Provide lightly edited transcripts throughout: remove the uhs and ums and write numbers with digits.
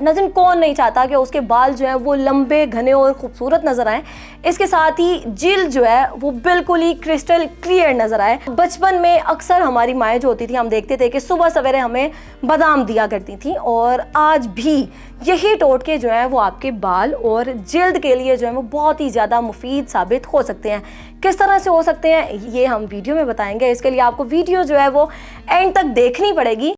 नाज़रीन कौन नहीं चाहता कि उसके बाल जो है वो लंबे घने और खूबसूरत नजर आए। इसके साथ ही जिल्द जो है वो बिल्कुल ही क्रिस्टल क्लियर नजर आए। बचपन में अक्सर हमारी माएँ जो होती थी, हम देखते थे कि सुबह सवेरे हमें बादाम दिया करती थी, और आज भी यही टोटके जो है वो आपके बाल और जिल्द के लिए जो है वो बहुत ही ज़्यादा मुफीद साबित हो सकते हैं। किस तरह से हो सकते हैं ये हम वीडियो में बताएंगे। इसके लिए आपको वीडियो जो है वो एंड तक देखनी पड़ेगी।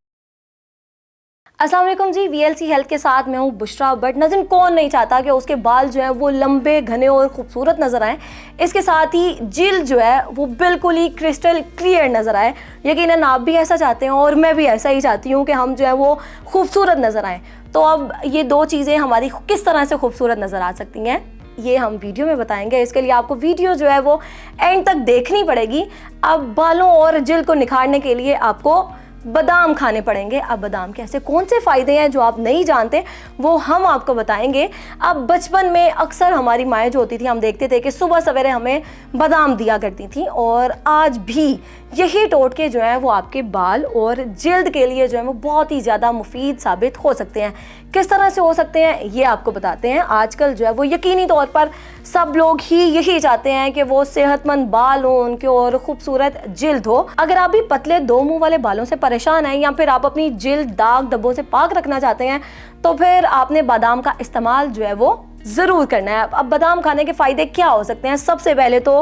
अस्सलाम वालेकुम जी, VLC हेल्थ के साथ मैं हूँ बुशरा। बट नाज़रीन कौन नहीं चाहता कि उसके बाल जो है वो लंबे घने और खूबसूरत नज़र आए। इसके साथ ही जिल्द जो है वो बिल्कुल ही क्रिस्टल क्लियर नज़र आए। यकीनन आप भी ऐसा चाहते हैं और मैं भी ऐसा ही चाहती हूँ कि हम जो है वो खूबसूरत नज़र आएँ। तो अब ये दो चीज़ें हमारी किस तरह से खूबसूरत नज़र आ सकती हैं ये हम वीडियो में बताएंगे। इसके लिए आपको वीडियो जो है वो एंड तक देखनी पड़ेगी। अब बालों और जिल्द को निखारने के लिए आपको बादाम खाने पड़ेंगे। अब बादाम के ऐसे कौन से फ़ायदे हैं जो आप नहीं जानते वो हम आपको बताएंगे। अब बचपन में अक्सर हमारी माएँ जो होती थी, हम देखते थे कि सुबह सवेरे हमें बादाम दिया करती थी, और आज भी यही टोटके जो हैं वो आपके बाल और जिल्द के लिए जो है वो बहुत ही ज़्यादा मुफीद साबित हो सकते हैं। किस तरह से हो सकते हैं ये आपको बताते हैं। आजकल जो है वो यकीनी तौर पर सब लोग ही यही चाहते हैं कि वो सेहतमंद बाल हो उनके और खूबसूरत जिल्द हो। अगर आप भी पतले दो मुंह वाले बालों से परेशान हैं या फिर आप अपनी जिल्द दाग धब्बों से पाक रखना चाहते हैं तो फिर आपने बादाम का इस्तेमाल जो है वो ज़रूर करना है। अब बादाम खाने के फ़ायदे क्या हो सकते हैं। सबसे पहले तो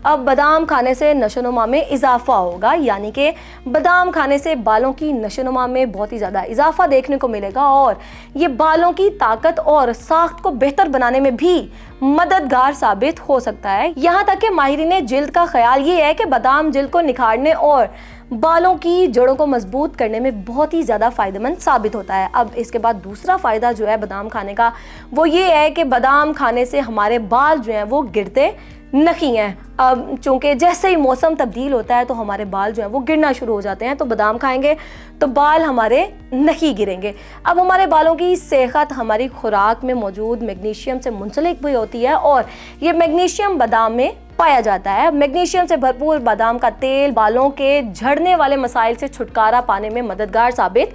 अब बादाम खाने से नशोनुमा में इजाफा होगा, यानी कि बादाम खाने से बालों की नशोनुमा में बहुत ही ज़्यादा इजाफा देखने को मिलेगा, और ये बालों की ताकत और साख्त को बेहतर बनाने में भी मददगार साबित हो सकता है। यहाँ तक कि माहिरीन जिल्द का ख्याल ये है कि बादाम जिल्द को निखारने और बालों की जड़ों को मजबूत करने में बहुत ही ज़्यादा फ़ायदेमंद साबित होता है। अब इसके बाद दूसरा फ़ायदा जो है बादाम खाने का वो ये है कि बादाम खाने से हमारे बाल जो हैं वो गिरते नहीं हैं। अब चूँकि जैसे ही मौसम तब्दील होता है तो हमारे बाल जो हैं वो गिरना शुरू हो जाते हैं, तो बादाम खाएंगे तो बाल हमारे नहीं गिरेंगे। अब हमारे बालों की सेहत हमारी खुराक में मौजूद मैग्नीशियम से मुंसलिक भी होती है, और ये मैग्नीशियम बादाम में पाया जाता है। मैग्नीशियम से भरपूर बादाम का तेल बालों के झड़ने वाले मसाइल से छुटकारा पाने में मददगार साबित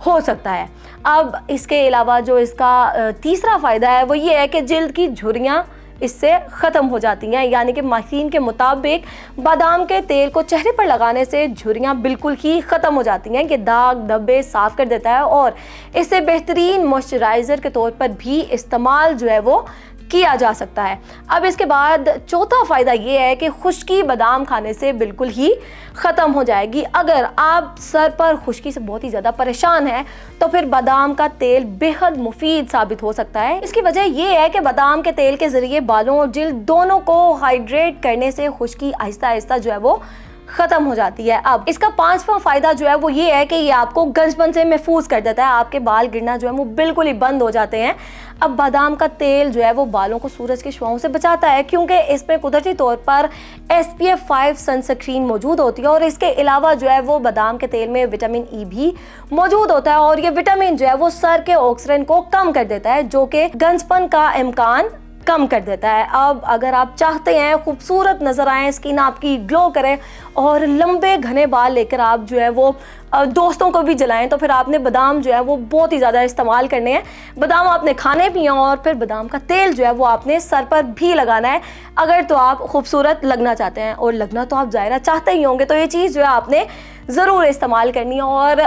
हो सकता है। अब इसके अलावा जो इसका तीसरा फ़ायदा है वो ये है कि जिल्द की झुर्रियाँ इससे ख़त्म हो जाती हैं, यानी कि माहिरीन के मुताबिक बादाम के तेल को चेहरे पर लगाने से झुर्रियाँ बिल्कुल ही ख़त्म हो जाती हैं। ये दाग धब्बे साफ़ कर देता है और इसे बेहतरीन मॉइस्चराइज़र के तौर पर भी इस्तेमाल जो है वो किया जा सकता है। अब इसके बाद चौथा फ़ायदा ये है कि खुश्की बादाम खाने से बिल्कुल ही ख़त्म हो जाएगी। अगर आप सर पर खुश्की से बहुत ही ज़्यादा परेशान हैं तो फिर बादाम का तेल बेहद मुफीद साबित हो सकता है। इसकी वजह ये है कि बादाम के तेल के ज़रिए बालों और जिल्द दोनों को हाइड्रेट करने से खुश्की आहिस्ता आहिस्ता जो है वो ख़त्म हो जाती है। अब इसका पांचवा फ़ायदा जो है वो ये है कि ये आपको गंजपन से महफूज कर देता है। आपके बाल गिरना जो है वो बिल्कुल ही बंद हो जाते हैं। अब बादाम का तेल जो है वो बालों को सूरज की शुआओं से बचाता है, क्योंकि इसमें कुदरती तौर पर SPF 5 सनस्क्रीन मौजूद होती है, और इसके अलावा जो है वो बादाम के तेल में विटामिन E भी मौजूद होता है, और ये विटामिन जो है वो सर के ऑक्सीजन को कम कर देता है, जो कि गंजपन का इम्कान कम कर देता है। अब अगर आप चाहते हैं खूबसूरत नज़र आए, स्किन आपकी ग्लो करे और लंबे घने बाल लेकर आप जो है वो दोस्तों को भी जलाएं, तो फिर आपने बादाम जो है वो बहुत ही ज़्यादा इस्तेमाल करने हैं। बादाम आपने खाने भी हैं और फिर बादाम का तेल जो है वो आपने सर पर भी लगाना है, अगर तो आप खूबसूरत लगना चाहते हैं, और लगना तो आप ज़ाहिर चाहते ही होंगे। तो ये चीज़ जो है आपने ज़रूर इस्तेमाल करनी है, और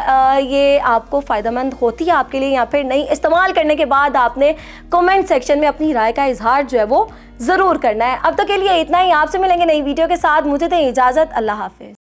ये आपको फ़ायदेमंद होती है आपके लिए या फिर नहीं। इस्तेमाल करने के बाद आपने कमेंट सेक्शन में अपनी राय का इजहार जो है वो ज़रूर करना है। अब तक के लिए इतना ही। आपसे मिलेंगे नई वीडियो के साथ। मुझे दें इजाज़त। अल्लाह हाफ़िज़।